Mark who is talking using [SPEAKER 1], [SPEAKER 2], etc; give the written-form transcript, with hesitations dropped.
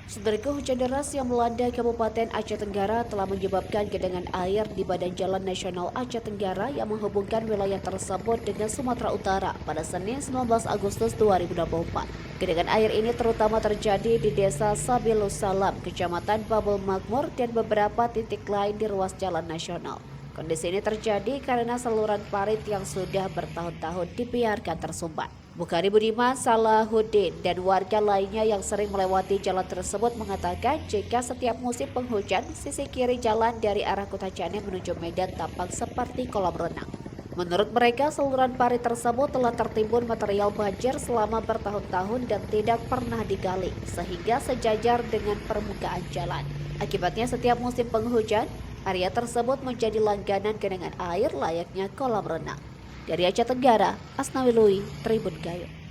[SPEAKER 1] Saudaraku, hujan deras yang melanda Kabupaten Aceh Tenggara telah menyebabkan genangan air di Badan Jalan Nasional Aceh Tenggara yang menghubungkan wilayah tersebut dengan Sumatera Utara pada Senin 19 Agustus 2024. Genangan air ini terutama terjadi di Desa Sabilus Salam, Kecamatan Babul Makmur, dan beberapa titik lain di ruas Jalan Nasional. Kondisi ini terjadi karena saluran parit yang sudah bertahun-tahun dibiarkan tersumbat. Bukhari Budiman Salahuddin dan warga lainnya yang sering melewati jalan tersebut mengatakan jika setiap musim penghujan, sisi kiri jalan dari arah Kota Jane menuju Medan tampak seperti kolam renang. Menurut mereka, saluran parit tersebut telah tertimbun material banjir selama bertahun-tahun dan tidak pernah digali, sehingga sejajar dengan permukaan jalan. Akibatnya setiap musim penghujan, area tersebut menjadi langganan genangan air layaknya kolam renang. Dari Aceh Tenggara, Asnawi Lui, Tribun Gayo.